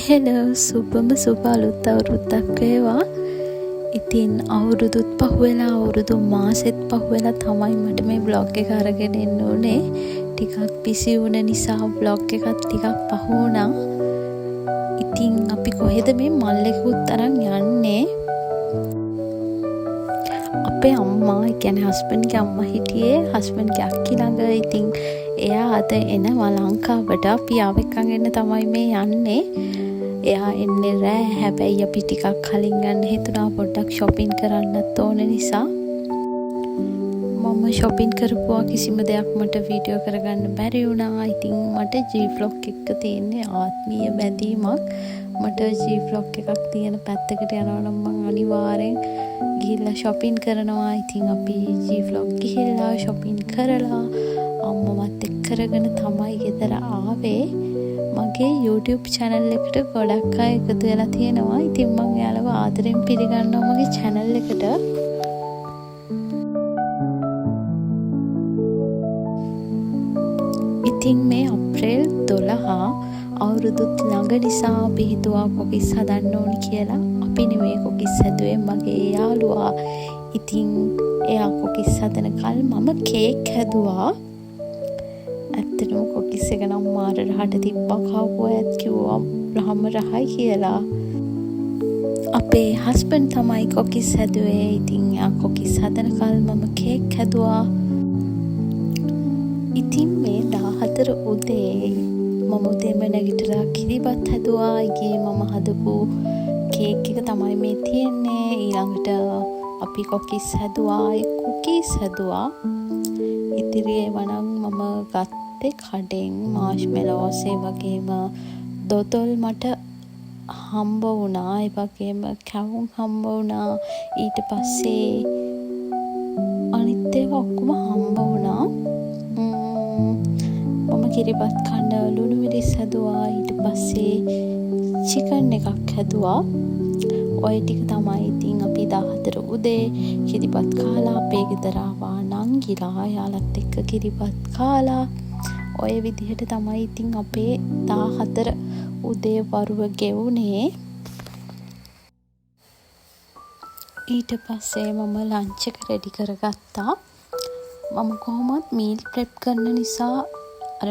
Hello සුබම සුබ අලුත් අවුරුද්දක් වේවා. ඉතින් අවුරුදුත් පහුවෙලා අවුරුදු මාසෙත් පහුවෙලා තමයි මට මේ බ්ලොග් එක අරගෙන එන්න උනේ. ටිකක් බිසි වුණ නිසා බ්ලොග් එකත් ටිකක් පහු වුණා. ඉතින් අපි කොහෙද මේ මල්ලෙකුත් අරන් යන්නේ? අපේ අම්මා, ඒ කියන්නේ හස්බන්ඩ්ගේ අම්මා හිටියේ හස්බන්ඩ්ගේ අක්කි ළඟ. ඉතින් එයා අද එනවා ලංකාවට. අපි ආවෙක්කන් එන්න තමයි මේ යන්නේ. එයා එන්නේ රෑ. හැබැයි අපි ටිකක් කලින් ගන්න හිතුණා, පොඩ්ඩක් shopping කරන්නත් ඕන නිසා. මම shopping කරපුවා කිසිම දෙයක් මට වීඩියෝ කරගන්න බැරි වුණා. ඉතින් මට G-vlog එක තියෙන්නේ ආත්මීය බැඳීමක්. මට G-vlog එකක් තියෙන පැත්තකට යනවා නම් මම අනිවාර්යෙන් ගිහිල්ලා shopping කරනවා. ඉතින් අපි G-vlog ගිහිල්ලා shopping කරලා අම්මමත් එක්ක කරගෙන තමයි ගෙදර ආවේ. මගේ YouTube channel එකට ගොඩක් අය එකතු වෙලා තියෙනවා. ඉතින් මම එයාලව ආදරෙන් පිළිගන්නවා මගේ channel එකට. ඉතින් මේ අප්‍රේල් 12 අවුරුදුත් ළඟ නිසා අපි හිතුවා කොකිස් හදන්න ඕනි කියලා. අපි නෙවෙයි කොකිස් හැදුවේ, මගේ යාළුවා. ඉතින් එයා කොකිස් හදන කල් මම කේක් හැදුවා. ඇත්තටම කොකිස් එක නම් මාර රහට තිබ්බා. කවුවා ඇත් කිව්වා රහම රහයි කියලා. අපේ හස්බන්ඩ් තමයි කොකිස් හැදුවේ. ඉතින් එයා කොකිස් හදන කල් මම කේක් හැදුවා. ඉතින් මේ 14 උදේ මම උදේම නැගිටලා කිරිබත් හැදුවා. ඊයේ මම හදපු කේක් එක තමයි මේ තියෙන්නේ. ඊළඟට අපි කොකිස් හැදුවා, කුකීස් හැදුවා. ඉතිරියේ වනම් මම ගත්තේ කඩෙන් මාෂ්මෙලෝස්, ඒ වගේම දොතොල් මට හම්බ වුණා. ඒ වගේම කැවුම් හම්බ වුණා. ඊට පස්සේ අනිත් ඒවා ඔක්කොම හම්බ වුණා. මම කිරිබත් කන්න ලුණු මිරිස් හැදුවා. ඊට පස්සේ චිකන් එකක් හැදුවා. ඔය ටික තමයි ඉතින් අපි 14 උදේ කිරිබත් කාලා අපේ ගෙදර ආවා නංගිලා. යාළුවත් එක්ක කිරිබත් කාලා ඔය විදිහට තමයි ඉතින් අපේ 14 උදේ වරුව ගෙවුනේ. ඊට පස්සේ මම ලන්ච් එක රෙඩි කරගත්තා. මම කොහොමත් මීල් ප්‍රෙප් කරන නිසා අර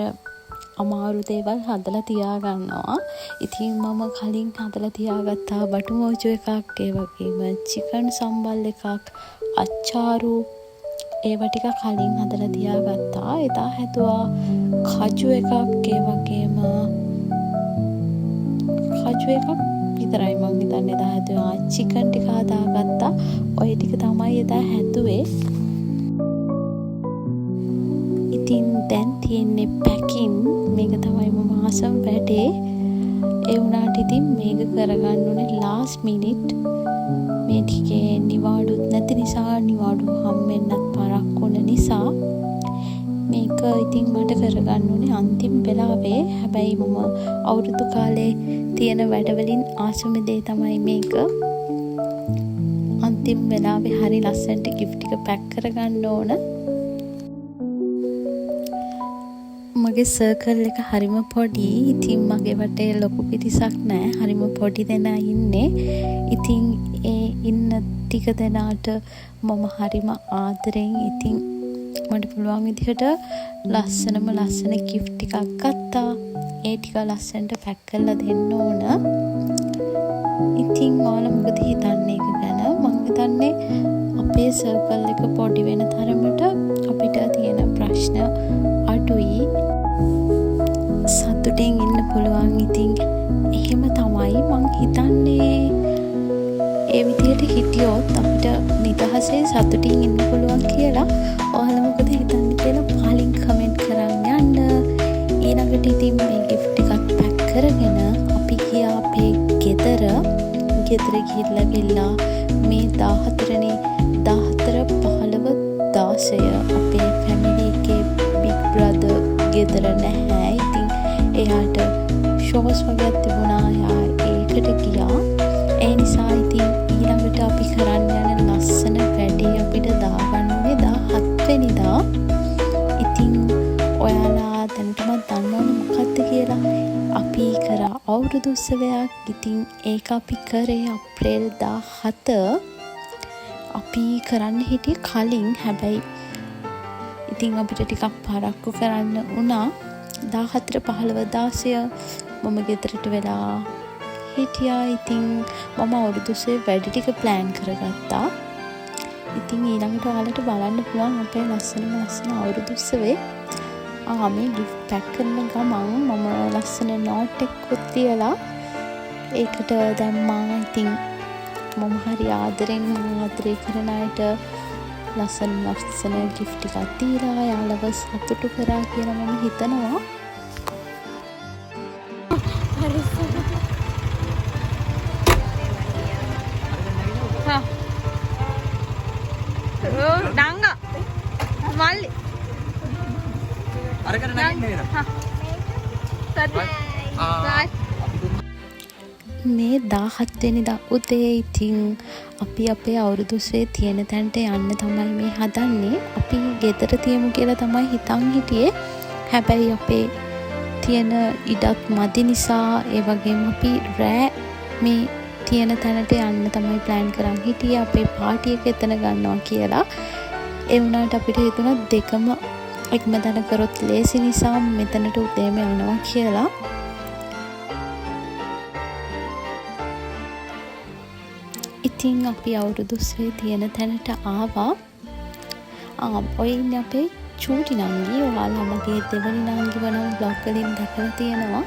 අමාරු දේවල් හදලා තියාගන්නවා. ඉතින් මම කලින් හදලා තියාගත්තා බටු මෝජෝ එකක්, ඒ වගේම චිකන් සම්බල් එකක්, අච්චාරු, ඒවා ටික කලින් හදලා තියාගත්තා. එදා හැදුවා කජු එකක්, ඒ වගේම කජු එකක් විතරයි මම හිතන්නේ එදා හැදුවා. චිකන් ටික හදාගත්තා. ඔය ටික තමයි එදා හැදුවේ. ඉතින් දැන් තියෙන්නේ පැකින්. මේක තමයි මම ආසම වැඩේ. ඒ වුණාට ඉතින් මේක කරගන්න උනේ ලාස්ට් මිනිට්. මේ ටිකේ නිවාඩුත් නැති නිසා, නිවාඩු හම්බෙන්නත් පරක් වුණ නිසා මේක ඉතින් මට කරගන්න උනේ අන්තිම වෙලාවේ. හැබැයි මම අවුරුදු කාලේ තියෙන වැඩවලින් ආසම දේ තමයි මේක. අන්තිම වෙලාවේ හරි ලස්සනට gift එක පැක් කරගන්න ඕන. මගේ සර්කල් එක හරිම පොඩි. ඉතින් මගේ වටේ ලොකු පිරිසක් නෑ. හරිම පොඩි දෙනා ඉන්නේ. ඉතින් ඒ ඉන්න ටික දෙනාට මම හරිම ආදරෙන් ඉතින් මට පුළුවන් විදිහට ලස්සන gift ටිකක් ගත්තා. ඒ ටික ලස්සනට පැක් කරලා දෙන්න ඕන. ඉතින් ඔයාලා මොකද හිතන්නේ ඒක ගැන? මම හිතන්නේ අපේ සර්කල් එක පොඩි වෙන තරමට අපිට තියෙන ප්‍රශ්න අඩුයි. සතුටින් ඉන්න පුළුවන්. ඉතින් එහෙම තමයි මං හිතන්නේ. ඒ විදිහට හිටියොත් අපිට නිදහසේ සතුටින් ඉන්න පුළුවන් කියලා. ඔයාලා මොකද හිතන්නේ කියලා පහලින් කමෙන්ට් කරන් යන්න. ඊළඟට ඉතින් මේ gift එකක් පැක් කරගෙන අපි ගියා අපේ ගෙදර ගිහිල්ලා මේ 14 15 16 අපේ ෆැමිලි එකේ big brother ගෙදර නැහැ. ඉතින් එයාට ෂෝස් වගේ තිබුණා. එයා ඒකට ගියා. ඒ නිසා ඉතින් ඊළඟට අපි කරන්න යන ලස්සන වැඩේ අපිට දාගන්න ඕනේ 17 වෙනිදා. ඉතින් ඔයාලා දැනටමත් දන්නවනේ මොකක්ද කියලා. අපි කරා අවුරුදු උත්සවයක්. ඉතින් ඒක අපි කරේ අප්‍රේල් 17. අපි කරන්න හිටියේ කලින්. හැබැයි ඉතින් අපිට ටිකක් පරක්කු කරන්න වුණා. 14 15 16 මම ගෙදරට වෙලා හිටියා. ඉතින් මම අවුරුදු උත්සවේ වැඩි ටික ප්ලෑන් කරගත්තා. ඉතින් ඊළඟට ඔයාලට බලන්න පුළුවන් අපේ ලස්සන අවුරුදු උත්සවේ. මේ ගිෆ්ට් පැක් කරන ගමන් මම ලස්සන නෝට් එකකුත් තියලා ඒකට දැම්මා. ඉතින් මම හරි ආදරෙන් ආදරේ කරන අයට ලස්සන ගිෆ්ට් ටිකක් දීලා යාළුව සතුටු කරා කියලා මම හිතනවා. Dangga Mali අරකට නැගින්න වෙන. මේ 17 වෙනිදා උදේ ඉතින් අපි අපේ අවුරුදු උත්සවයේ තියෙන තැනට යන්න තමයි මේ හදන්නේ. අපි ගෙදර තියමු කියලා තමයි හිතන් හිටියේ. හැබැයි අපේ තියෙන ඉඩත් මදි නිසා ඒ වගේම අපි රෑ මේ තියෙන තැනට යන්න තමයි ප්ලෑන් කරන් හිටියේ. අපේ පාටි එක එතන ගන්නවා කියලා. ඒ වුණාට අපිට හිතුණා දෙකම එකම තැන කරොත් ලේසි නිසා මෙතනට උදේම යනවා කියලා. ඉතින් අපි අවුරුදු උත්සවයේ තියෙන තැනට ආවා. ඔය ඉන්නේ අපේ චූටි නංගි. ඔයාලා මගේ දෙවනි නංගි වන බ්ලොග් වලින් දැකලා තියෙනවා.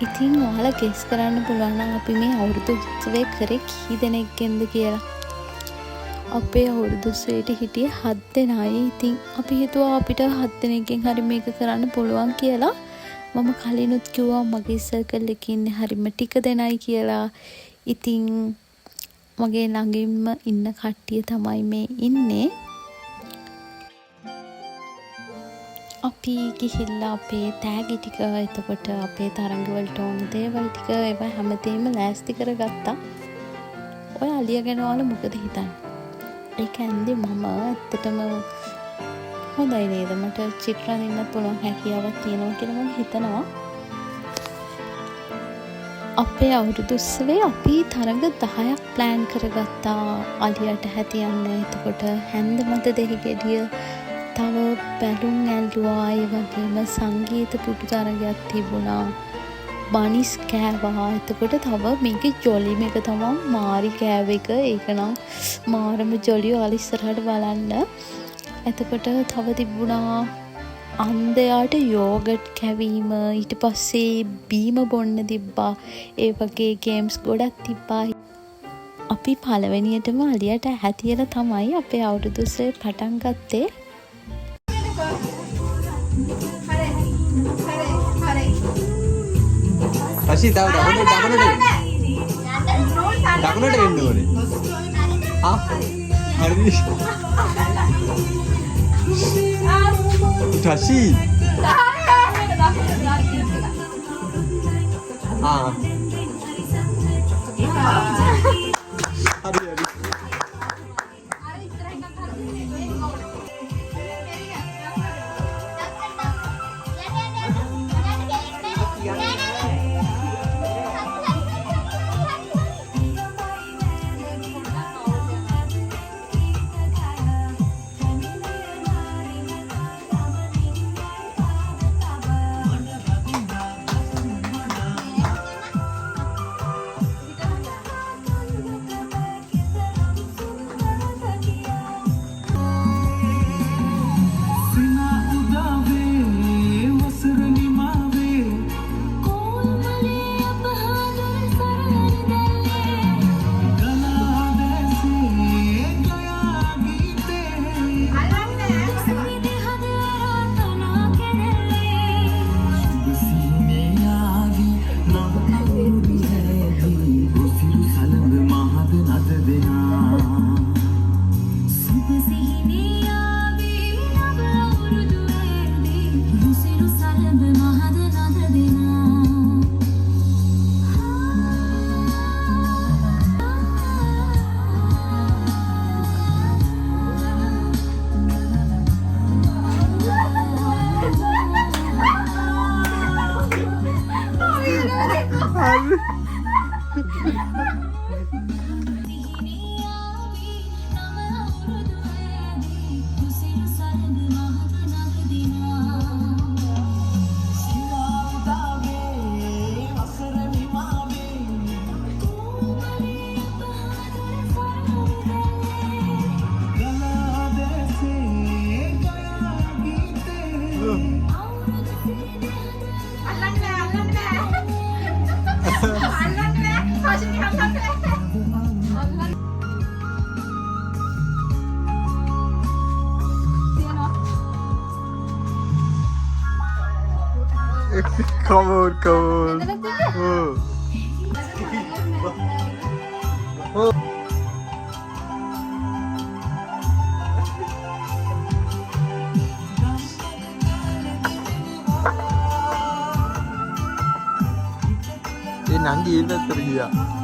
ඉතින් ඔයාලා ගෙස් කරන්න පුළුවන් නම් අපි මේ අවුරුදු උත්සවය කරේ කී දෙනෙක්ගෙන්ද කියලා. අපේ අවුරුදු උත්සවයට හිටියේ 7 දෙනායි. ඉතින් අපි හිතුවා අපිට 7 දෙනෙක්ගෙන් හරි මේක කරන්න පුළුවන් කියලා. මම කලිනුත් කිව්වා මගේ සර්කල් එකේ ඉන්නේ හරිම ටික දෙනයි කියලා. ඉතින් මගේ ළඟින්ම ඉන්න කට්ටිය තමයි මේ ඉන්නේ. අපි ගිහිල්ලා අපේ තෑගි ටික, එතකොට අපේ තරඟ වලට ඕන දේවල් ටික ඒවා හැමදේම ලෑස්ති කරගත්තා. ඔය අලිය ගැන ඔයාලා මොකද හිතන්නේ? ඒ කැන්දේ මම ඇත්තටම හොඳයි නේද? මට චිත්‍ර අඳින්න පුළුවන් හැකියාවක් තියෙනවා කියලා මම හිතනවා. අපේ අවුරුදු උත්සවයේ අපි තරඟ 10ක් ප්ලෑන් කරගත්තා අලියට හැතියන්න. එතකොට හැන්ද මත දෙහිගෙඩිය, තව බැලුම් ඇල්ලුවා, ඒ වගේම සංගීත පුටු තරගයක් තිබුණා, බනිස් කෑවා. එතකොට තව මේකේ ජොලිම එක තමයි මාරි කෑව එක. ඒක නම් මාරම ජොලිය. ඔයාලා ඉස්සරහට බලන්න. එතකොට තව තිබුණා අන්දයාට යෝගට් කැවීම, ඊට පස්සේ බීම බොන්න තිබ්බා. ඒ වගේ ගේම්ස් ගොඩක් තිබ්බා. අපි පළවෙනියටම අලියට හැතියලා තමයි අපේ අවුරුදු උත්සවය පටන් ගත්තේ. රෂි තව දකුණට එන්න ඕනේ. හරි. රෂි. හරි. Come on, come on. Ini nanti itu teriak.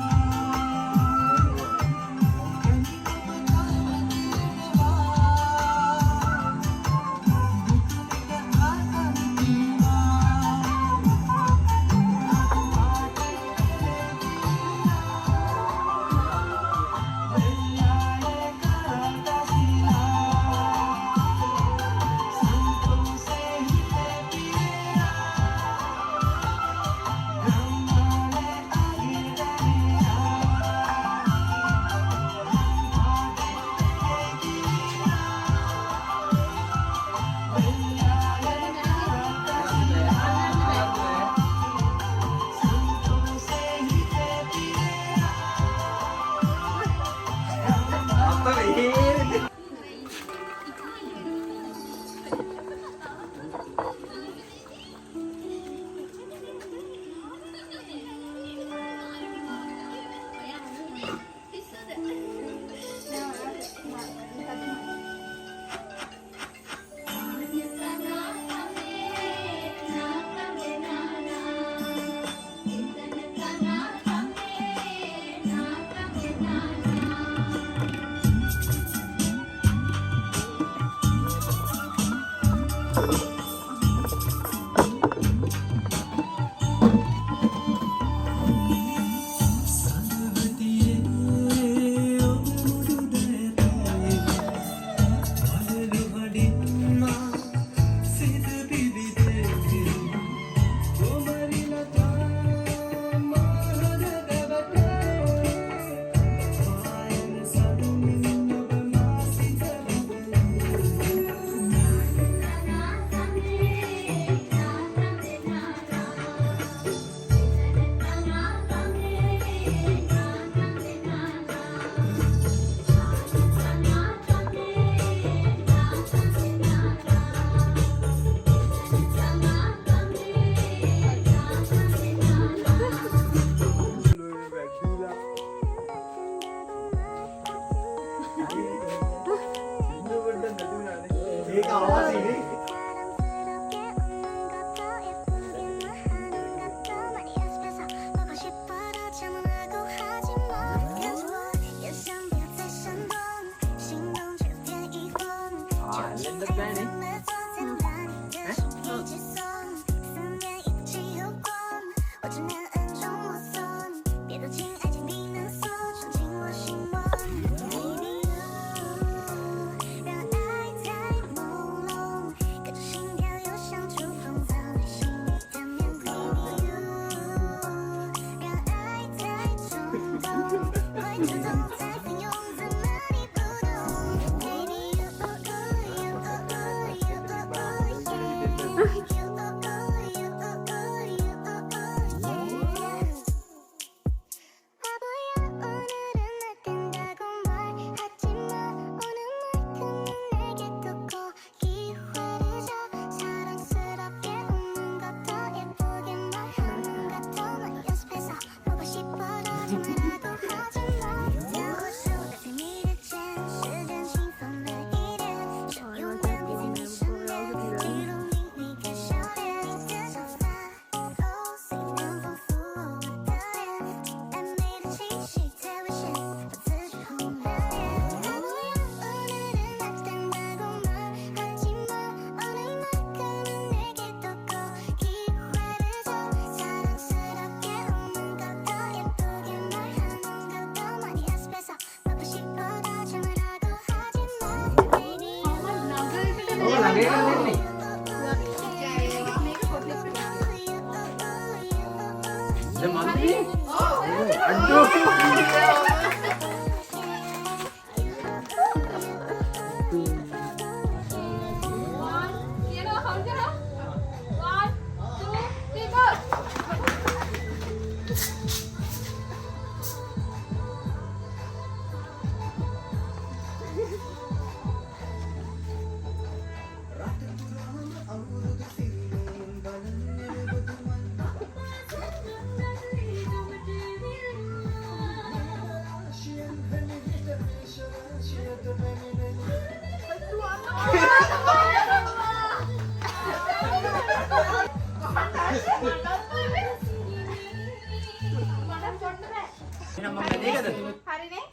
හරිනේ.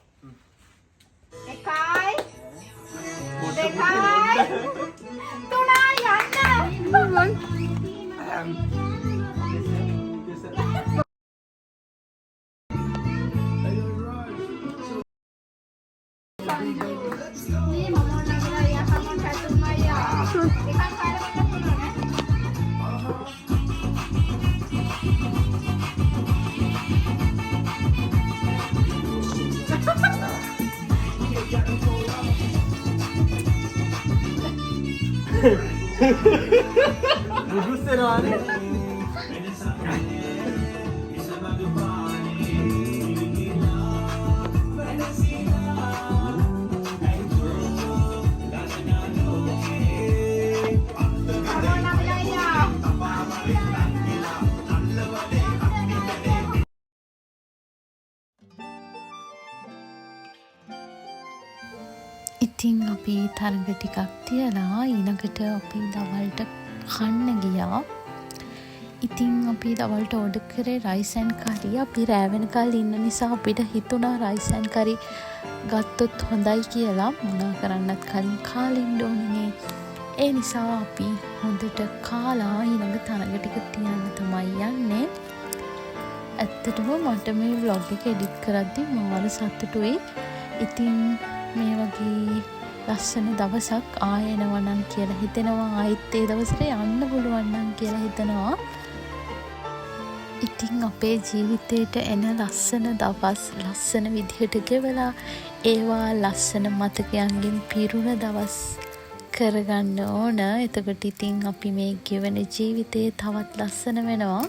එකයි දෙකයි තුනයි යන්න. ඉතින් අපි තරඟ ටිකක් තියලා ඊළඟට අපි දවල්ට කන්න ගියා. ඉතින් අපි දවල්ට ඕඩර් කරේ රයිස් ඇන්ඩ් කරි. අපි රෑ වෙනකල් ඉන්න නිසා අපිට හිතුණා රයිස් ඇන්ඩ් කරි ගත්තොත් හොඳයි කියලා. මොනා කරන්නත් කලින් කාලා ඉන්න ඕනේ. ඒ නිසා අපි හොඳට කාලා ඊළඟ තරඟ ටික තියන්න තමයි යන්නේ. ඇත්තටම මට මේ vlog එක edit කරද්දි මාර සතුටුයි. ඉතින් මේ වගේ ලස්සන දවසක් ආයෙ එනවා නම් කියලා හිතෙනවා. ආයෙත් ඒ දවසට යන්න පුළුවන් නම් කියලා හිතනවා. ඉතින් අපේ ජීවිතේට එන ලස්සන දවස් ලස්සන විදිහට ගෙවලා ඒවා ලස්සන මතකයන්ගෙන් පිරුණ දවස් කරගන්න ඕන. එතකොට ඉතින් අපි මේ ගෙවන ජීවිතේ තවත් ලස්සන වෙනවා.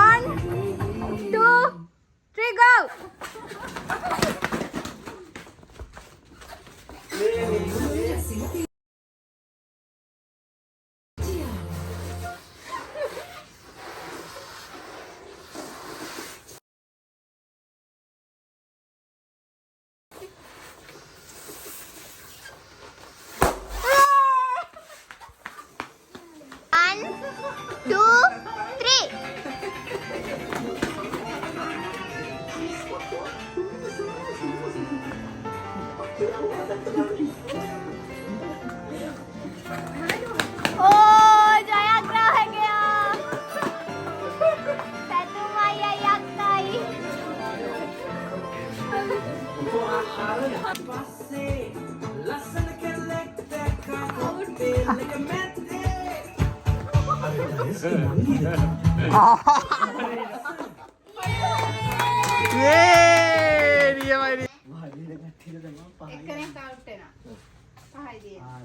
1 2 3 go.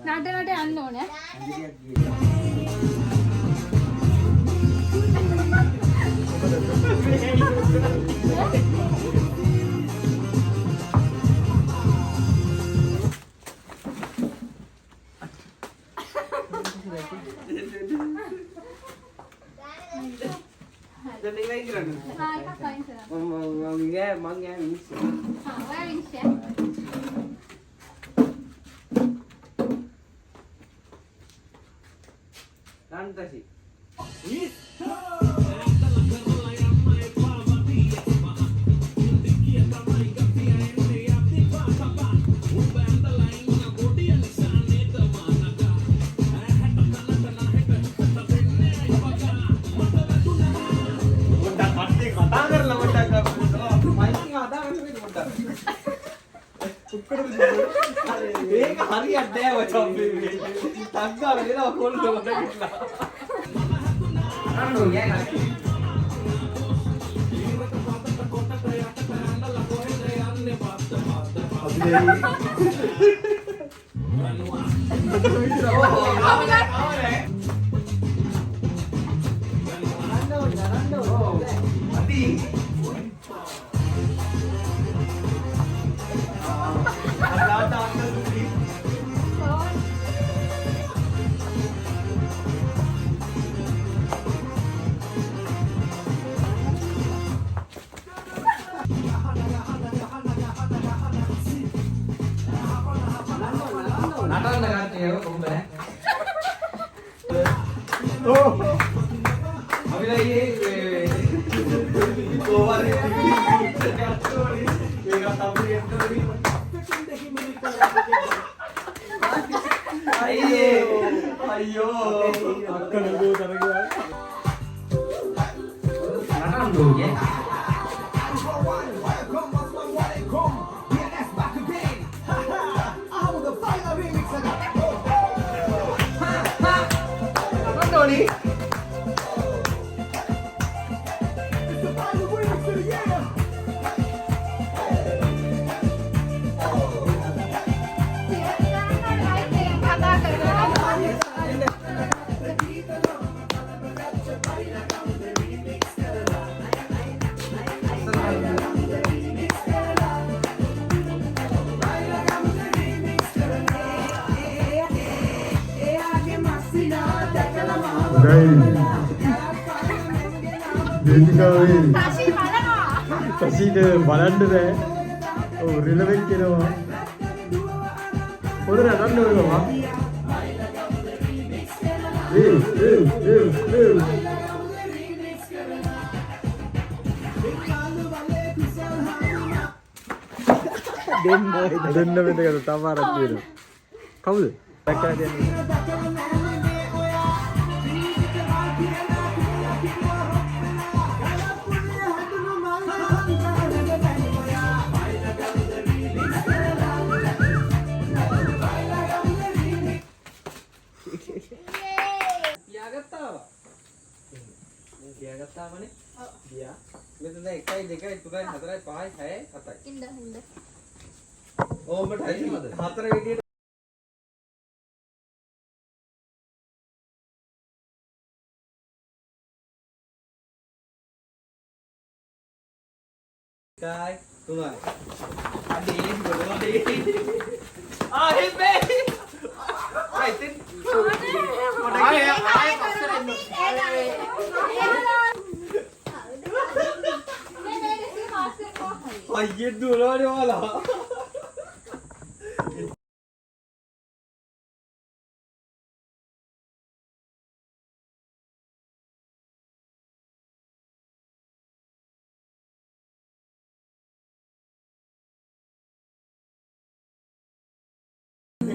නඩනට යන්න ඕනේ. ඒක හරියට නෑ මචං මේ. තංගා වෙනවා කොල්ල වඩගිලා. අන්නෝ යයි. නටන්න ගන්න ඒක කොහොමද? ඕ අපිලා ඊයේ කොහොමද අයියෝ අක්කන ගෝ තරගියා නටන්න ඕනේ තසිට බලන්න බෑ. ඔව් රිලෙවන්ට් වෙනවා. පොර නටන්න ඕනවා. දෙන්න වෙනකද තමාරක් තියෙනවා. කවුද? දැක්කා කියන්නේ. ගත්තාමනේ. ගියා. මෙතන 1 2 3 4 5 6 7යි. ඉන්න ඉන්න. ඕඹට හරියද? 4 විදියට Cái đúng rồi. Anh đi rồi nó đi. Hit me. Ai tin. Ai giết đùa nó đi mà là.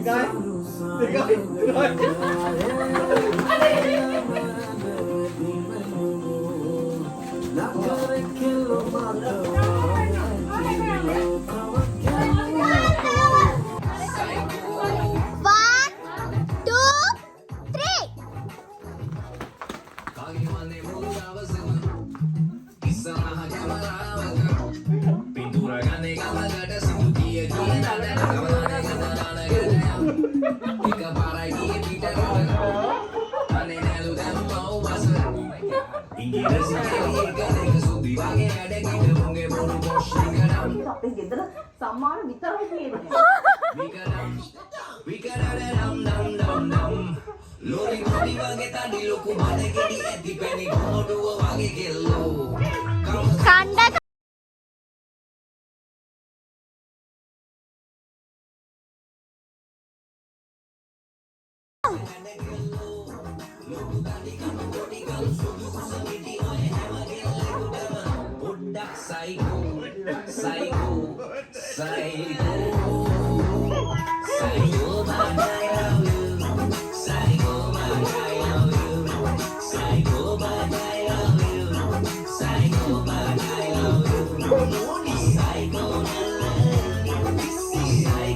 Cái සම්මාන විතරයි තියෙන්නේ. ලෝරි මොඩි වගේ තඩි ලොකු බඩගෙඩි ඇති පැණි කොමඩුව වගේ කෙල්ලෝ. කණ්ඩ Psycho, psycho, psycho, psycho, man, I love you. Psycho, man, I love you. Psycho, man, I love you. Psycho, man, I love you. Psycho, man, I love you.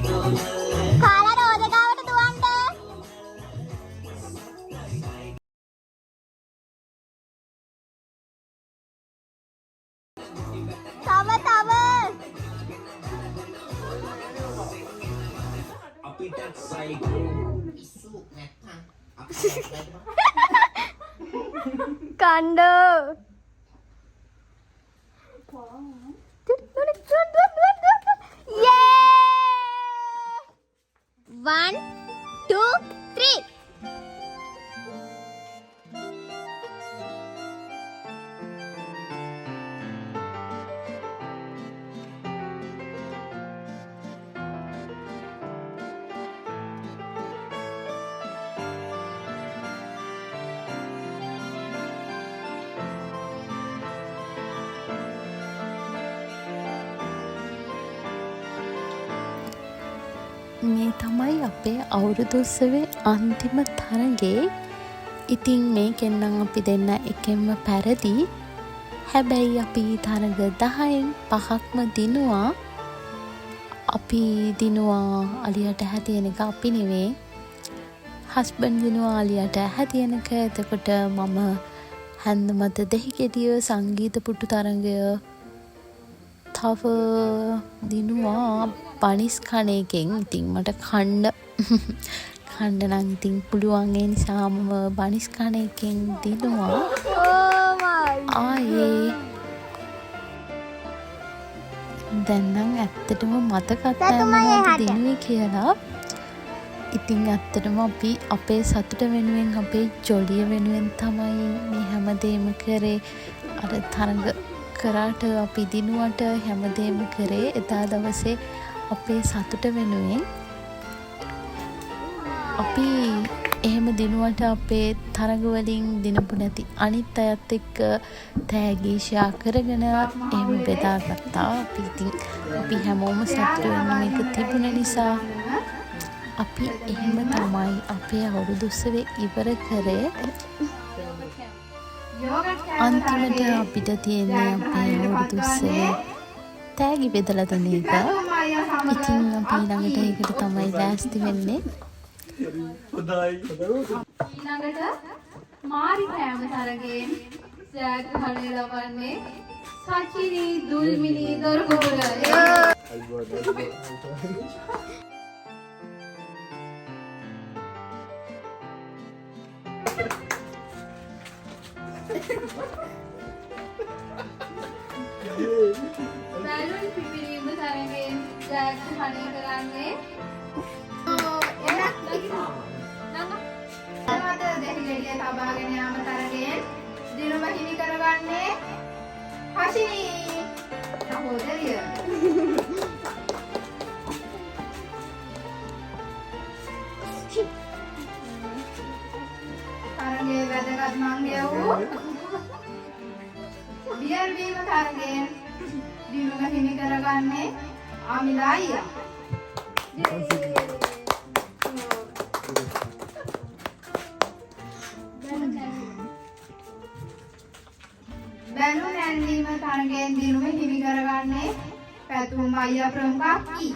කණ්ඩ One, two, three. මේ තමයි අපේ අවුරුදු උත්සවයේ අන්තිම තරගේ. ඉතින් මේකෙන්නම් අපි දෙන්න එකෙන්ම පැරදි. හැබැයි අපි තරග 10න් 5ක්ම දිනුවා. අපි දිනුවා අලියට හැදියන එක අපි නෙවෙයි. හස්බන්ඩ් දිනුවා අලියට හැදියන එක. එතකොට මම හැන්ද මත දෙහිගෙඩිය සංගීත පුටු තරගය තව දිනුවා බනිස් කන එකෙන්. ඉතින් මට කණ්ඩ නම් ඉතින් පුළුවන් ඒ නිසා මම බනිස් කන එකෙන් දිනුවා. ආයේ දැන් නම් ඇත්තටම මතකත් නැහැ මොනවද දිනුවේ කියලා. ඉතින් ඇත්තටම අපි අපේ සතුට වෙනුවෙන් අපේ ජොලිය වෙනුවෙන් තමයි මේ හැමදේම කරේ. අර තරඟ කරාට අපි දිනුවට හැමදේම කරේ එදා දවසේ අපේ සතුට වෙනුවෙන්. අපි එහෙම දිනුවට අපේ තරඟ වලින් දිනපු නැති අනිත් අයත් එක්ක තෑගි ෂෙයා කරගෙන එහෙම බෙදාගත්තා. අපි හැමෝම සතුට වෙන මේක තිබුණ නිසා අපි එහෙම තමයි අපේ අවුරුදු උත්සවය ඉවර කරේ. අන්තිමට අපිට තියෙන්නේ අපේ අවුරුදු උත්සවයේ තෑගි බෙදලා දෙන එක. ඉතින් අපි ඊළඟට ඒකට තමයි ලෑස්ති වෙන්නේ. ඊළඟට මාරි කෑම තරගෙන් ජයග්‍රහණය ලබන්නේ සචිනි දුල්මිනි දොරගොඩ. බැලුන් පිපිරීම තරගෙන් ජයග්‍රහණය කරන්නේ මත දෙහිගෙඩිය තබාගෙන යාම තරගෙන් දිනුම හිමි කරගන්නේ හෂිනි සහෝදරිය. තරගේ වැදගත් මංගය වූ බියර් වීම තරගෙන් දිනුම හිමි කරගන්නේ ආමිලා අයියා. බැලුන් ඇන්දීම තරගෙන් දිනුම හිමි කරගන්නේ පැතුම් අයියා ප්‍රමුඛ අක්කි.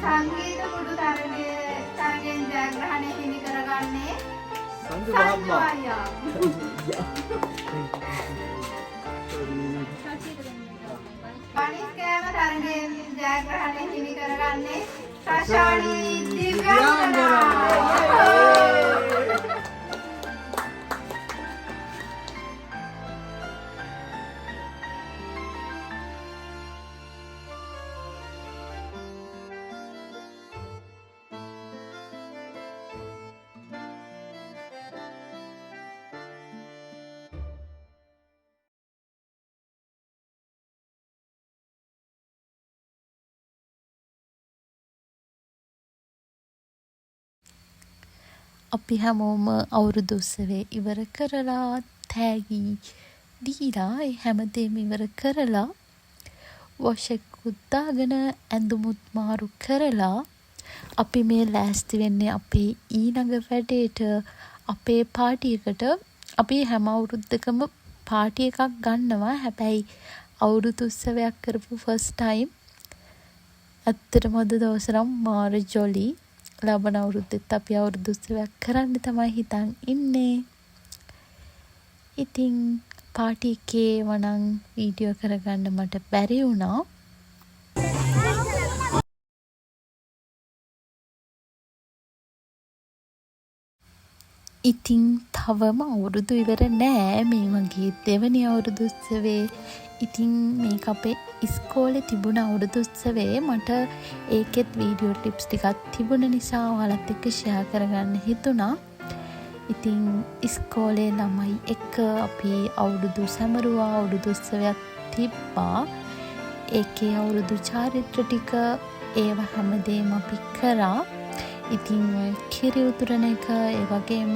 සංගීත පුටු තරගෙන් ජයග්‍රහණය හිමි කරගන්නේ සංජු අයියා. බනිස් කෑම තරගෙන් ජයග්‍රහණය හිමි කරගන්නේ සශානි දිව්‍යාංගනා. අපි හැමෝම අවුරුදු උත්සවය ඉවර කරලා තෑගි දීලා හැමදේම ඉවර කරලා වොෂ් එකකුත් දාගෙන ඇඳුමුත් මාරු කරලා අපි මේ ලෑස්ති වෙන්නේ අපේ ඊළඟ වැඩේට. අපේ පාටි එකට අපි හැම අවුරුද්දකම පාටි එකක් ගන්නවා. හැබැයි අවුරුදු උත්සවයක් කරපු ෆස්ට් ටයිම් ඇත්තටම අද දවස නම් මාර ජොලි. ලබන අවුරුද්දෙත් අපි අවුරුදු උත්සවයක් කරන්න තමයි හිතන් ඉන්නේ. ඉතින් පාටි එකේ වණන් වීඩියෝ කරගන්න මට බැරි වුණා. ඉතින් තවම අවුරුදු ඉවර නෑ මේ වගේ දෙවනි අවුරුදු උත්සවේ. ඉතින් මේක අපේ ඉස්කෝලේ තිබුණ අවුරුදු උත්සවේ. මට ඒකෙත් වීඩියෝ ක්ලිප්ස් ටිකක් තිබුණ නිසා ඔයාලත් එක්ක ෂෙයා කරගන්න හිතුණා. ඉතින් ඉස්කෝලේ ළමයි එක්ක අපි අවුරුදු සැමරුවා, අවුරුදු උත්සවයක් තිබ්බා. ඒකේ අවුරුදු චාරිත්‍ර ටික ඒව හැමදේම අපි කරා. ඉතින් කිරි උතුරන එක, ඒ වගේම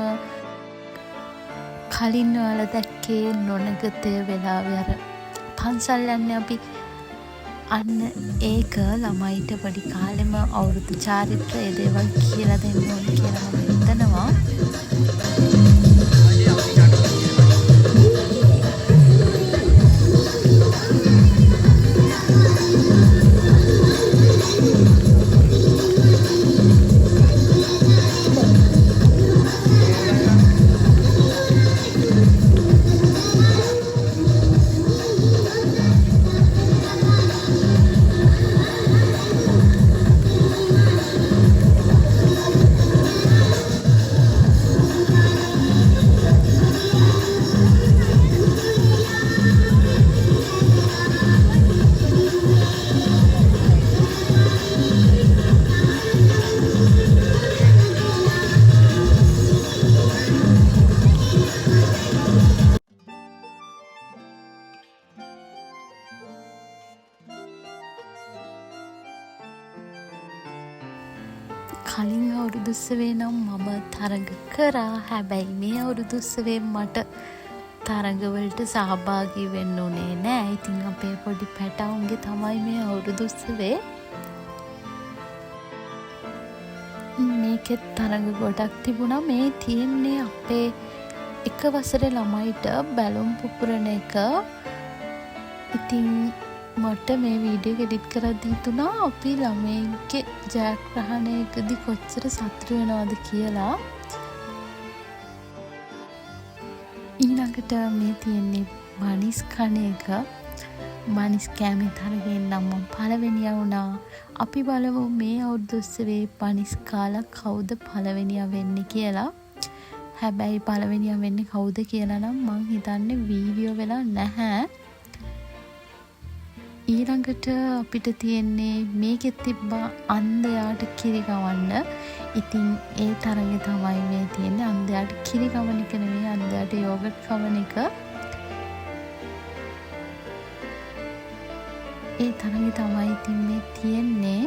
කලින් ඔයාලා දැක්කේ නොනගතය වෙලාවේ අර පන්සල් යන්නේ අපි. අන්න ඒක ළමයිට පොඩි කාලෙම අවුරුදු චාරිත්‍ර ඒ දේවල් කියලා දෙන්න ඕනේ කියලා මම හිතනවා. කලින් අවුරුදු උත්සවේ නම් මම තරඟ කරා. හැබැයි මේ අවුරුදු උත්සවේ මට තරඟවලට සහභාගී වෙන්න උනේ නෑ. ඉතින් අපේ පොඩි පැටවුන්ගේ තමයි මේ අවුරුදු උත්සවේ. මේකෙත් තරඟ ගොඩක් තිබුණා. මේ තියෙන්නේ අපේ එක වසරේ ළමයිට බැලුම් පුපුරන එක. ඉතින් මට මේ වීඩියෝ එක එඩිට් කරද්දී හිතුණා අපි ළමයින්ගේ ජයග්‍රහණයකදී කොච්චර සතුටු වෙනවද කියලා. ඊළඟට මේ තියෙන්නේ මනිස් කන එක. මනිස් කෑමේ තරගෙන් නම් මම පළවෙනියා වුණා. අපි බලමු මේ අවුරුදු උත්සවේ මනිස් කාලා කවුද පළවෙනියා වෙන්නේ කියලා. හැබැයි පළවෙනියා වෙන්නේ කවුද කියලා නම් මං හිතන්නේ වීඩියෝ වෙලා නැහැ. ඊළඟට අපිට තියෙන්නේ මේකෙත් තිබ්බා අන්ධයාට කිරි ගවන්න. ඉතින් ඒ තරඟේ තමයි මේ තියෙන්නේ. අන්ධයාට කිරි ගවන එක නෙවෙයි, අන්ධයාට යෝගට් කවන එක. ඒ තරඟේ තමයි ඉතින් මේ තියෙන්නේ.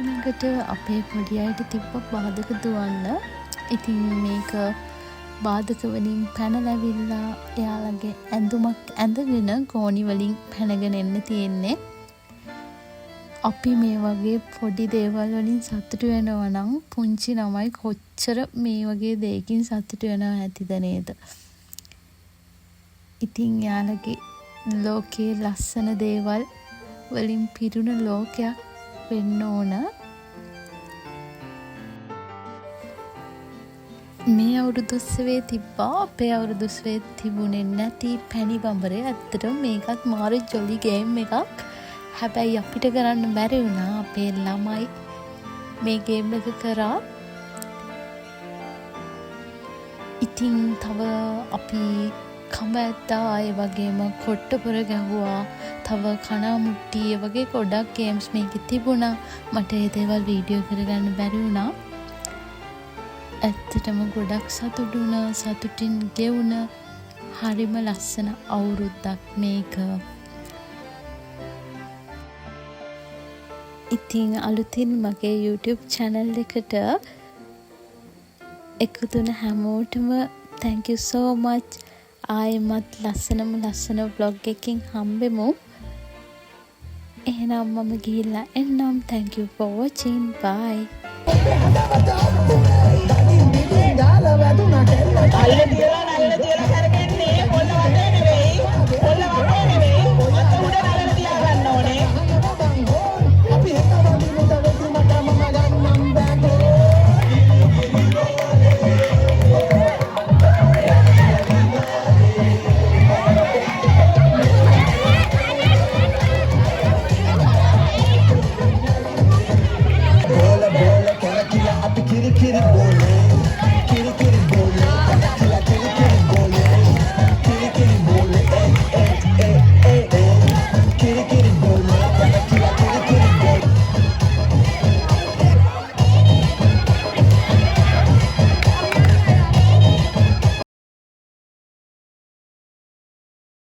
ඊළඟට අපේ පොඩි අයට තිබ්බ බාධක දුවන්න. ඉතින් මේක බාධක වලින් පැනලැවිල්ලා එයාලගේ ඇඳුමක් ඇඳගෙන ගෝණි වලින් පැනගෙන එන්න තියෙන්නේ. අපි මේ වගේ පොඩි දේවල් වලින් සතුටු වෙනවා නම් පුංචි ළමයි කොච්චර මේ වගේ දෙයකින් සතුටු වෙනව ඇතිද නේද? ඉතින් එයාලගේ ලෝකේ ලස්සන දේවල් වලින් පිරුණ ලෝකයක් වෙන්න ඕන. මේ අවුරුදු උත්සවේ තිබ්බා අපේ අවුරුදු උත්සවේ තිබුණේ නැති පැණි බඹරේ. ඇත්තටම මේකත් මාර ජොලි ගේම් එකක්. හැබැයි අපිට කරන්න බැරි වුණා. අපේ ළමයි මේ ගේම් එක කරා. ඉතින් තව අපි කඹ ඇත්තා, ඒ වගේම කොට්ටපොර ගැහුවා, තව කනා මුට්ටි, ඒ වගේ ගොඩක් ගේම්ස් මේකේ තිබුණා. මට ඒ දේවල් වීඩියෝ කරගන්න බැරි වුණා. ඇත්තටම ගොඩක් සතුටු වුණා. සතුටින් ගෙවුණ හරිම ලස්සන අවුරුද්දක් මේක. ඉතින් අලුතින් මගේ YouTube channel එකට එකතු වෙන හැමෝටම thank you so much. ආයෙමත් ලස්සන vlog එකකින් හම්බෙමු. එහෙනම් මම ගිහිල්ලා එන්නම්. Thank you for watching. Bye.